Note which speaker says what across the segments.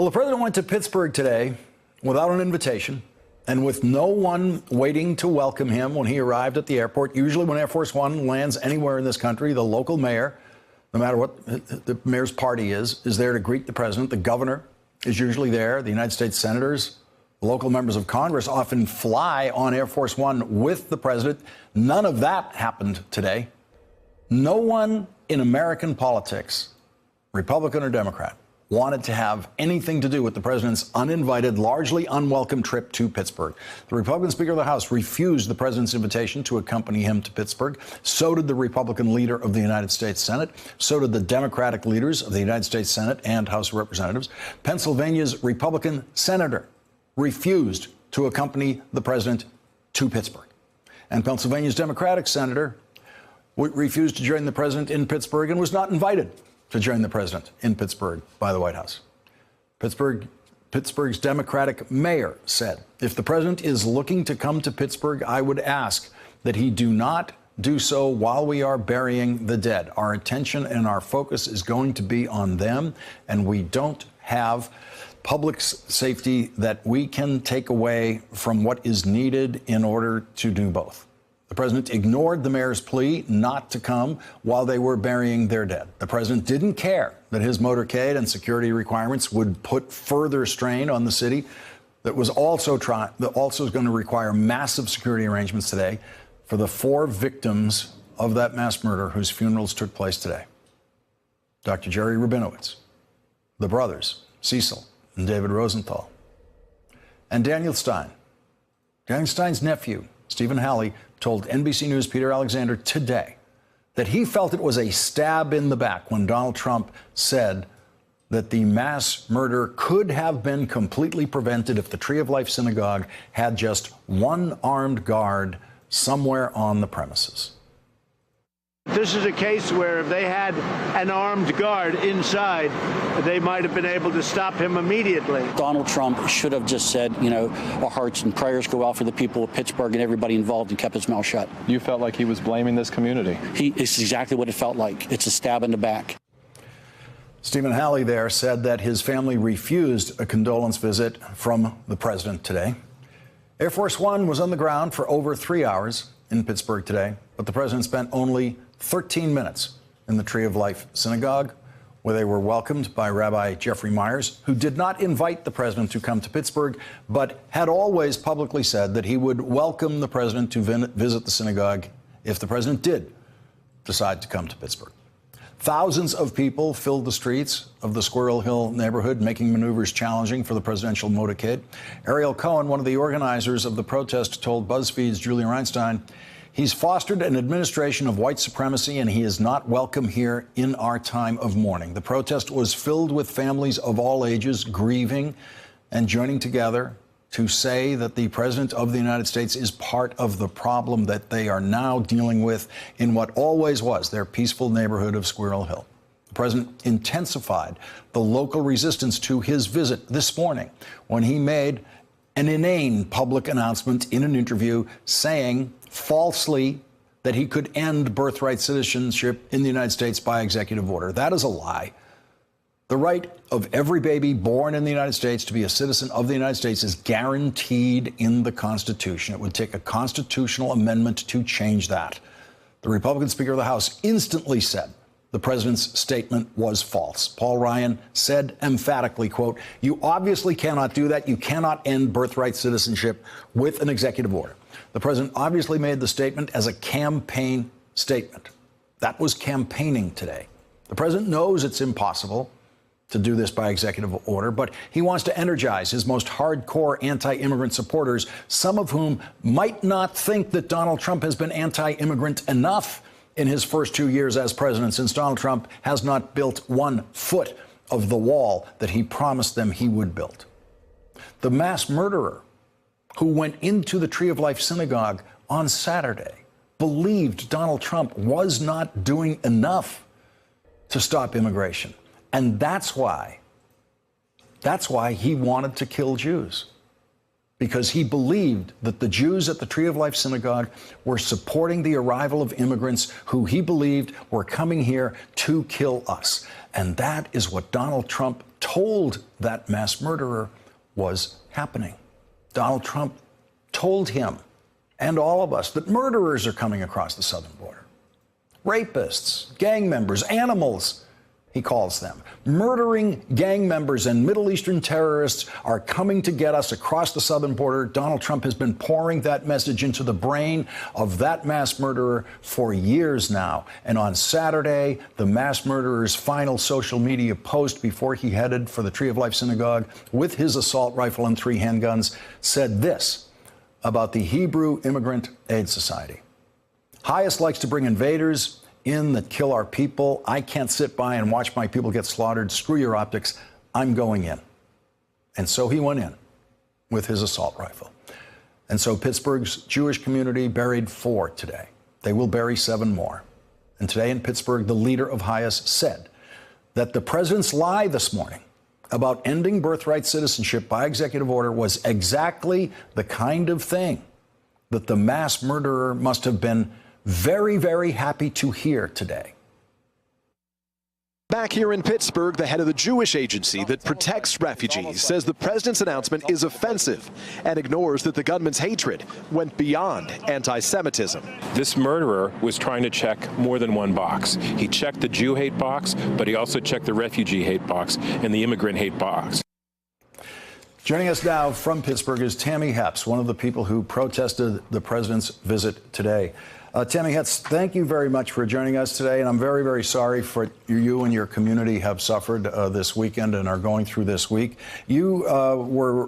Speaker 1: Well, the president went to Pittsburgh today without an invitation and with no one waiting to welcome him when he arrived at the airport. Usually when Air Force One lands anywhere in this country, the local mayor, no matter what the mayor's party is there to greet the president. The governor is usually there. The United States senators, local members of Congress often fly on Air Force One with the president. None of that happened today. No one in American politics, Republican or Democrat, wanted to have anything to do with the president's uninvited, largely unwelcome trip to Pittsburgh. The Republican Speaker of the House refused the president's invitation to accompany him to Pittsburgh. So did the Republican leader of the United States Senate. So did the Democratic leaders of the United States Senate and House of Representatives. Pennsylvania's Republican senator refused to accompany the president to Pittsburgh. And Pennsylvania's Democratic senator refused to join the president in Pittsburgh and was not invited to join the president in Pittsburgh by the White House. Pittsburgh's Democratic mayor said, if the president is looking to come to Pittsburgh, I would ask that he do not do so while we are burying the dead. Our attention and our focus is going to be on them, and we don't have public safety that we can take away from what is needed in order to do both. The president ignored the mayor's plea not to come while they were burying their dead. The president didn't care that his motorcade and security requirements would put further strain on the city that was also going to require massive security arrangements today for the 4 victims of that mass murder whose funerals took place today. Dr. Jerry Rabinowitz, the brothers, Cecil and David Rosenthal, and Daniel Stein. Daniel Stein's nephew, Stephen Halley, told NBC News' Peter Alexander today that he felt it was a stab in the back when Donald Trump said that the mass murder could have been completely prevented if the Tree of Life Synagogue had just one armed guard somewhere on the premises.
Speaker 2: This is a case where if they had an armed guard inside, they might have been able to stop him immediately.
Speaker 3: Donald Trump should have just said, you know, our hearts and prayers go out for the people of Pittsburgh and everybody involved, and kept his mouth shut.
Speaker 4: You felt like he was blaming this community.
Speaker 3: It's exactly what it felt like. It's a stab in the back.
Speaker 1: Stephen Halley there said that his family refused a condolence visit from the president today. Air Force One was on the ground for over 3 hours in Pittsburgh today, but the president spent only 13 minutes in the Tree of Life Synagogue, where they were welcomed by Rabbi Jeffrey Myers, who did not invite the president to come to Pittsburgh, but had always publicly said that he would welcome the president to visit the synagogue if the president did decide to come to Pittsburgh. Thousands of people filled the streets of the Squirrel Hill neighborhood, making maneuvers challenging for the presidential motorcade. Ariel Cohen, one of the organizers of the protest, told BuzzFeed's Julia Reinstein, he's fostered an administration of white supremacy, and he is not welcome here in our time of mourning. The protest was filled with families of all ages grieving and joining together to say that the president of the United States is part of the problem that they are now dealing with in what always was their peaceful neighborhood of Squirrel Hill. The president intensified the local resistance to his visit this morning when he made an inane public announcement in an interview saying falsely that he could end birthright citizenship in the United States by executive order. That is a lie. The right of every baby born in the United States to be a citizen of the United States is guaranteed in the Constitution. It would take a constitutional amendment to change that. The Republican Speaker of the House instantly said the president's statement was false. Paul Ryan said emphatically, quote, you obviously cannot do that. You cannot end birthright citizenship with an executive order. The president obviously made the statement as a campaign statement. That was campaigning today. The president knows it's impossible to do this by executive order, but he wants to energize his most hardcore anti-immigrant supporters, some of whom might not think that Donald Trump has been anti-immigrant enough in his first 2 years as president, since Donald Trump has not built 1 foot of the wall that he promised them he would build. The mass murderer who went into the Tree of Life Synagogue on Saturday believed Donald Trump was not doing enough to stop immigration. And that's why he wanted to kill Jews. because he believed that the Jews at the Tree of Life Synagogue were supporting the arrival of immigrants who he believed were coming here to kill us. And that is what Donald Trump told that mass murderer was happening. Donald Trump told him and all of us that murderers are coming across the southern border. Rapists, gang members, animals, he calls them. Murdering gang members and Middle Eastern terrorists are coming to get us across the southern border. Donald Trump has been pouring that message into the brain of that mass murderer for years now. And on Saturday, the mass murderer's final social media post before he headed for the Tree of Life Synagogue with his assault rifle and 3 handguns said this about the Hebrew Immigrant Aid Society. Highest likes to bring invaders in that kill our people. I can't sit by and watch my people get slaughtered. Screw your optics. I'm going in. And so he went in with his assault rifle. And so Pittsburgh's Jewish community buried 4 today. They will bury 7 more. And today in Pittsburgh, the leader of HIAS said that the president's lie this morning about ending birthright citizenship by executive order was exactly the kind of thing that the mass murderer must have been very, very happy to hear today.
Speaker 5: Back here in Pittsburgh, the head of the Jewish agency that protects refugees says the president's announcement is offensive and ignores that the gunman's hatred went beyond anti-Semitism.
Speaker 6: This murderer was trying to check more than one box. He checked the Jew hate box, but he also checked the refugee hate box and the immigrant hate box.
Speaker 1: Joining us now from Pittsburgh is Tammy Hepps, one of the people who protested the president's visit today. Tammy Hepps, thank you very much for joining us today, and I'm very, very sorry for you and your community have suffered this weekend and are going through this week. You were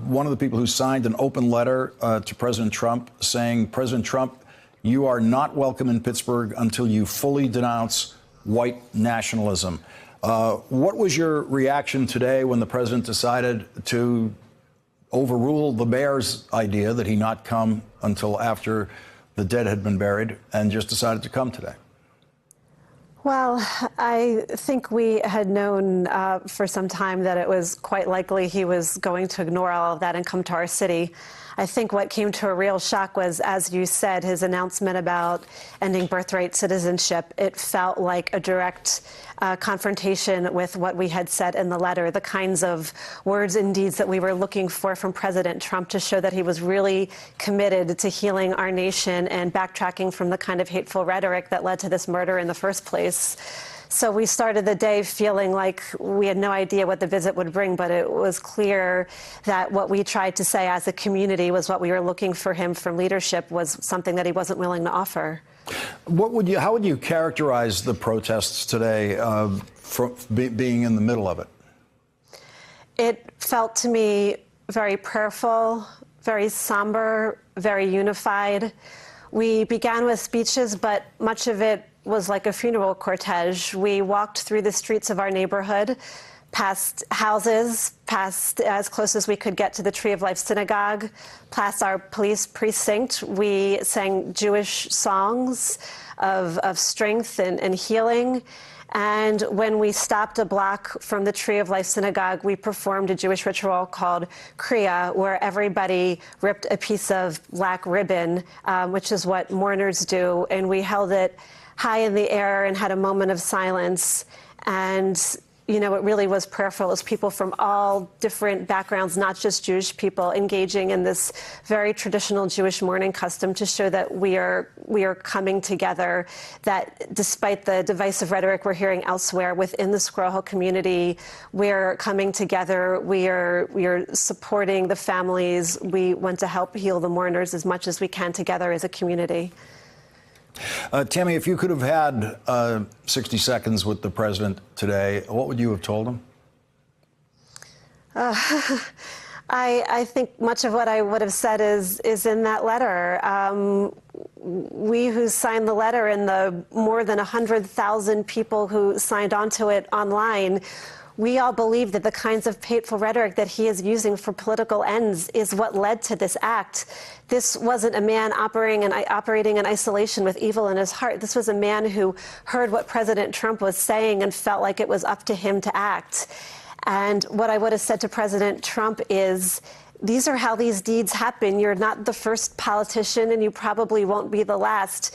Speaker 1: one of the people who signed an open letter to President Trump saying, President Trump, you are not welcome in Pittsburgh until you fully denounce white nationalism. What was your reaction today when the president decided to overrule the mayor's idea that he not come until after the dead had been buried and just decided to come today?
Speaker 7: Well, I think we had known for some time that it was quite likely he was going to ignore all of that and come to our city. I think what came to a real shock was, as you said, his announcement about ending birthright citizenship. It felt like a direct confrontation with what we had said in the letter, the kinds of words and deeds that we were looking for from President Trump to show that he was really committed to healing our nation and backtracking from the kind of hateful rhetoric that led to this murder in the first place. So we started the day feeling like we had no idea what the visit would bring, but it was clear that what we tried to say as a community was what we were looking for him from leadership was something that he wasn't willing to offer.
Speaker 1: How would you characterize the protests today from being in the middle of it?
Speaker 7: It felt to me very prayerful, very somber, very unified. We began with speeches, but much of it was like a funeral cortege. We walked through the streets of our neighborhood, past houses, past as close as we could get to the Tree of Life Synagogue, past our police precinct. We sang Jewish songs of strength and healing. And when we stopped a block from the Tree of Life Synagogue, we performed a Jewish ritual called Kriya, where everybody ripped a piece of black ribbon, which is what mourners do, and we held it high in the air and had a moment of silence. And, you know, it really was prayerful. It was people from all different backgrounds, not just Jewish people, engaging in this very traditional Jewish mourning custom to show that we are coming together, that despite the divisive rhetoric we're hearing elsewhere within the Squirrel Hill community, we're coming together. We are supporting the families. We want to help heal the mourners as much as we can together as a community.
Speaker 1: Tammy, if you could have had 60 seconds with the president today, what would you have told him?
Speaker 7: I think much of what I would have said is in that letter. We who signed the letter and the more than 100,000 people who signed onto it online, we all believe that the kinds of hateful rhetoric that he is using for political ends is what led to this act. This wasn't a man operating in isolation with evil in his heart. This was a man who heard what President Trump was saying and felt like it was up to him to act. And what I would have said to President Trump is these are how these deeds happen. You're not the first politician, and you probably won't be the last.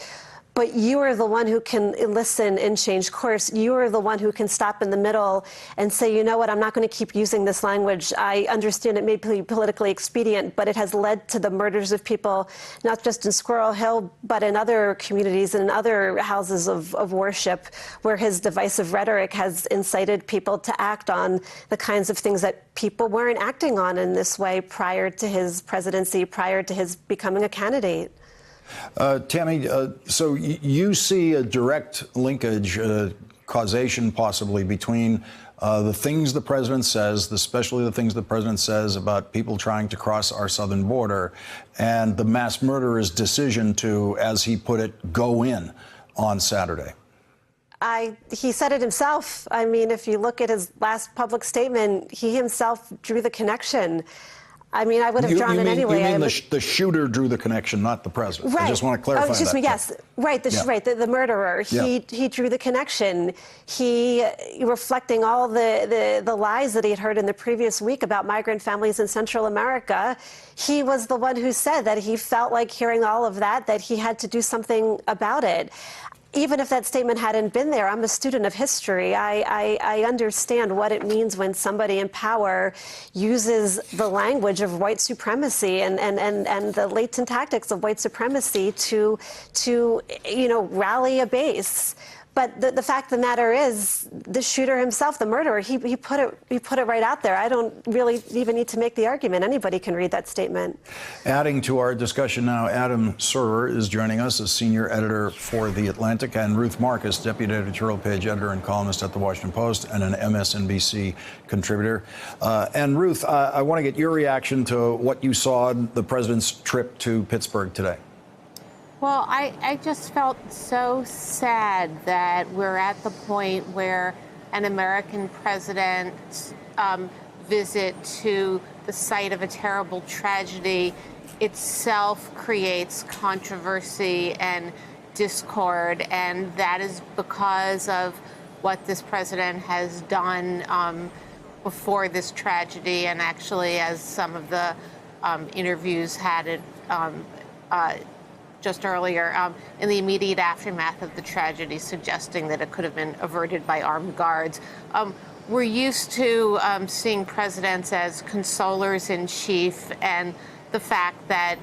Speaker 7: But you are the one who can listen and change course. You are the one who can stop in the middle and say, you know what, I'm not going to keep using this language. I understand it may be politically expedient, but it has led to the murders of people, not just in Squirrel Hill, but in other communities and in other houses of worship, where his divisive rhetoric has incited people to act on the kinds of things that people weren't acting on in this way prior to his presidency, prior to his becoming a candidate.
Speaker 1: Tammy, so you see a direct linkage, causation possibly, between the things the president says, especially the things the president says about people trying to cross our southern border, and the mass murderer's decision to, as he put it, go in on Saturday.
Speaker 7: He said it himself. I mean, if you look at his last public statement, he himself drew the connection. I mean, I would have drawn it anyway.
Speaker 1: You mean the shooter drew the connection, not the president?
Speaker 7: Right.
Speaker 1: I just want to clarify that.
Speaker 7: Excuse me, yes. Right, the murderer. He drew the connection. He, reflecting all the lies that he had heard in the previous week about migrant families in Central America, he was the one who said that he felt like, hearing all of that he had to do something about it. Even if that statement hadn't been there, I'm a student of history. I understand what it means when somebody in power uses the language of white supremacy and the latent tactics of white supremacy to rally a base. But the fact of the matter is, the shooter himself, the murderer, he put it right out there. I don't really even need to make the argument. Anybody can read that statement.
Speaker 1: Adding to our discussion now, Adam Serwer is joining us as senior editor for The Atlantic, and Ruth Marcus, deputy editorial page editor and columnist at The Washington Post and an MSNBC contributor. And Ruth, I want to get your reaction to what you saw the president's trip to Pittsburgh today.
Speaker 8: Well, I just felt so sad that we're at the point where an American president's visit to the site of a terrible tragedy itself creates controversy and discord, and that is because of what this president has done before this tragedy, and actually, as some of the interviews had it just earlier, in the immediate aftermath of the tragedy, suggesting that it could have been averted by armed guards. We're used to seeing presidents as consolers in chief, and the fact that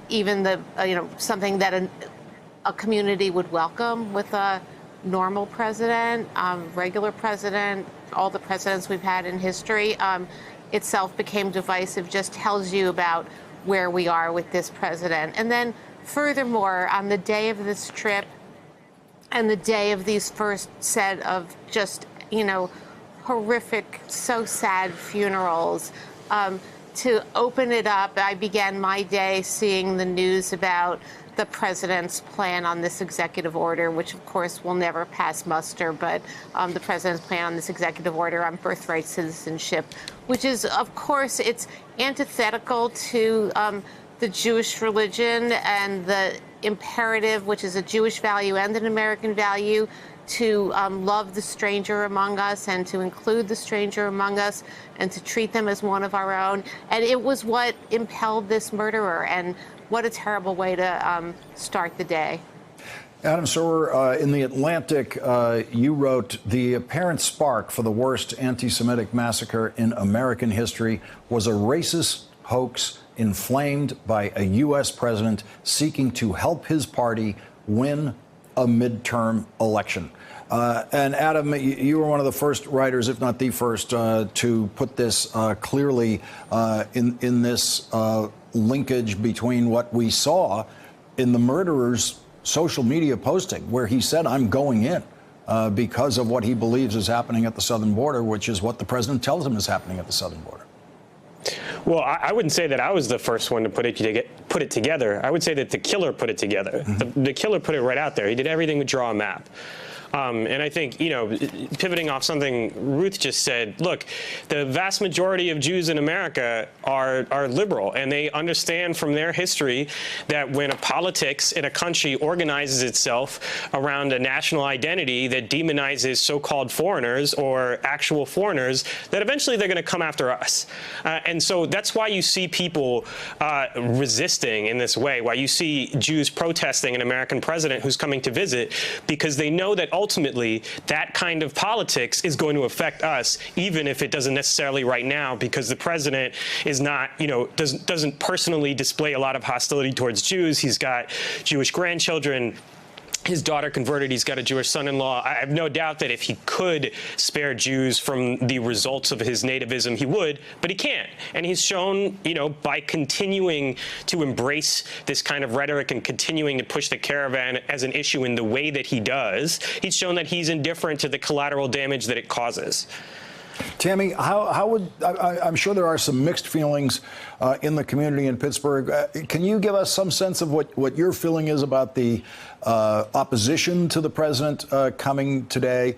Speaker 8: even something that a community would welcome with a normal president, regular president, all the presidents we've had in history, itself became divisive, just tells you about where we are with this president. And then furthermore, on the day of this trip and the day of these first set of just, horrific, so sad funerals, to open it up, I began my day seeing the news about the president's plan on this executive order, which of course will never pass muster, but the president's plan on this executive order on birthright citizenship, which is, of course, it's antithetical to the Jewish religion and the imperative, which is a Jewish value and an American value, to love the stranger among us and to include the stranger among us and to treat them as one of our own. And it was what impelled this murderer, and what a terrible way to start the day.
Speaker 1: Adam Serwer, in The Atlantic, you wrote, the apparent spark for the worst anti-Semitic massacre in American history was a racist hoax inflamed by a U.S. president seeking to help his party win a midterm election. And Adam, you were one of the first writers, if not the first, to put this clearly in this linkage between what we saw in the murderer's social media posting, where he said, I'm going in because of what he believes is happening at the southern border, which is what the president tells him is happening at the southern border.
Speaker 9: Well, I wouldn't say that I was the first one to put it together. I would say that the killer put it together. The killer put it right out there. He did everything but draw a map. And I think, pivoting off something Ruth just said, look, the vast majority of Jews in America are liberal, and they understand from their history that when a politics in a country organizes itself around a national identity that demonizes so-called foreigners or actual foreigners, that eventually they're going to come after us. And so that's why you see people resisting in this way, why you see Jews protesting an American president who's coming to visit, because they know that ultimately that kind of politics is going to affect us, even if it doesn't necessarily right now, because the president is not, doesn't personally display a lot of hostility towards Jews. He's got Jewish grandchildren. His daughter converted. He's got a Jewish son-in-law. I have no doubt that if he could spare Jews from the results of his nativism, he would, but he can't. And he's shown, by continuing to embrace this kind of rhetoric and continuing to push the caravan as an issue in the way that he does, he's shown that he's indifferent to the collateral damage that it causes.
Speaker 1: Tammy, I'm sure there are some mixed feelings in the community in Pittsburgh. Can you give us some sense of what your feeling is about the opposition to the president coming today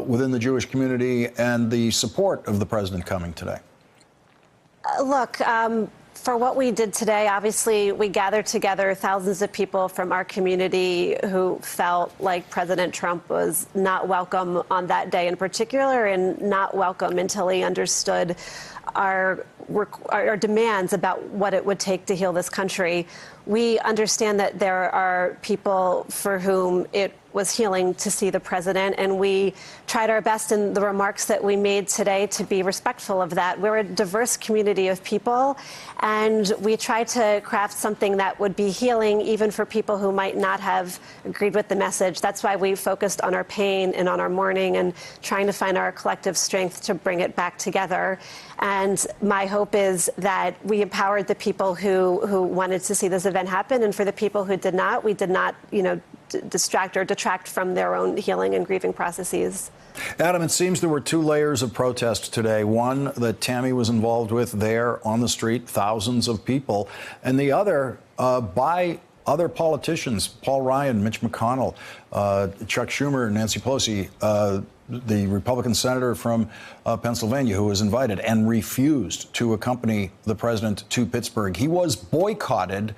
Speaker 1: within the Jewish community and the support of the president coming today?
Speaker 7: Look, for what we did today, obviously, we gathered together thousands of people from our community who felt like President Trump was not welcome on that day in particular, and not welcome until he understood our demands about what it would take to heal this country. We understand that there are people for whom it was healing to see the president, and we tried our best in the remarks that we made today to be respectful of that. We're a diverse community of people, and we tried to craft something that would be healing even for people who might not have agreed with the message. That's why we focused on our pain and on our mourning and trying to find our collective strength to bring it back together. And my hope is that we empowered the people who wanted to see this event happen, and for the people who did not, we did not, distract or detract from their own healing and grieving processes.
Speaker 1: Adam, it seems there were two layers of protest today. One that Tammy was involved with there on the street, thousands of people, and the other by other politicians, Paul Ryan, Mitch McConnell, Chuck Schumer, Nancy Pelosi, the Republican senator from Pennsylvania, who was invited and refused to accompany the president to Pittsburgh. He was boycotted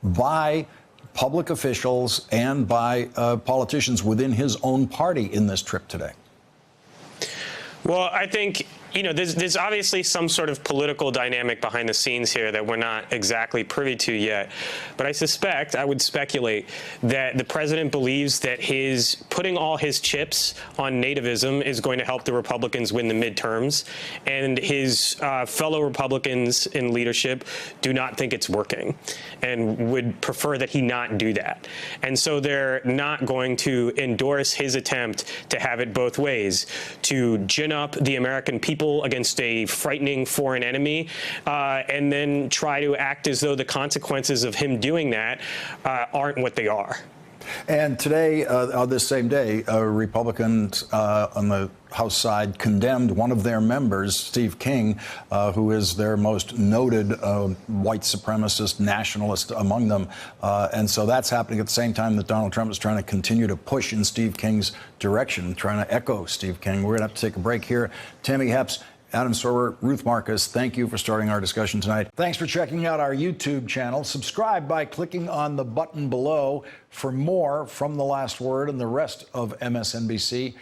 Speaker 1: by public officials and by politicians within his own party in this trip today.
Speaker 9: Well, I think, there's obviously some sort of political dynamic behind the scenes here that we're not exactly privy to yet. But I would speculate that the president believes that his putting all his chips on nativism is going to help the Republicans win the midterms. And his fellow Republicans in leadership do not think it's working and would prefer that he not do that. And so they're not going to endorse his attempt to have it both ways, to gin up the American people against a frightening foreign enemy, and then try to act as though the consequences of him doing that aren't what they are.
Speaker 1: And today, on this same day, Republicans on the House side condemned one of their members, Steve King, who is their most noted white supremacist nationalist among them. And so that's happening at the same time that Donald Trump is trying to continue to push in Steve King's direction, trying to echo Steve King. We're going to have to take a break here. Tammy Hepps, Adam Sorber, Ruth Marcus, thank you for starting our discussion tonight. Thanks for checking out our YouTube channel. Subscribe by clicking on the button below for more from The Last Word and the rest of MSNBC.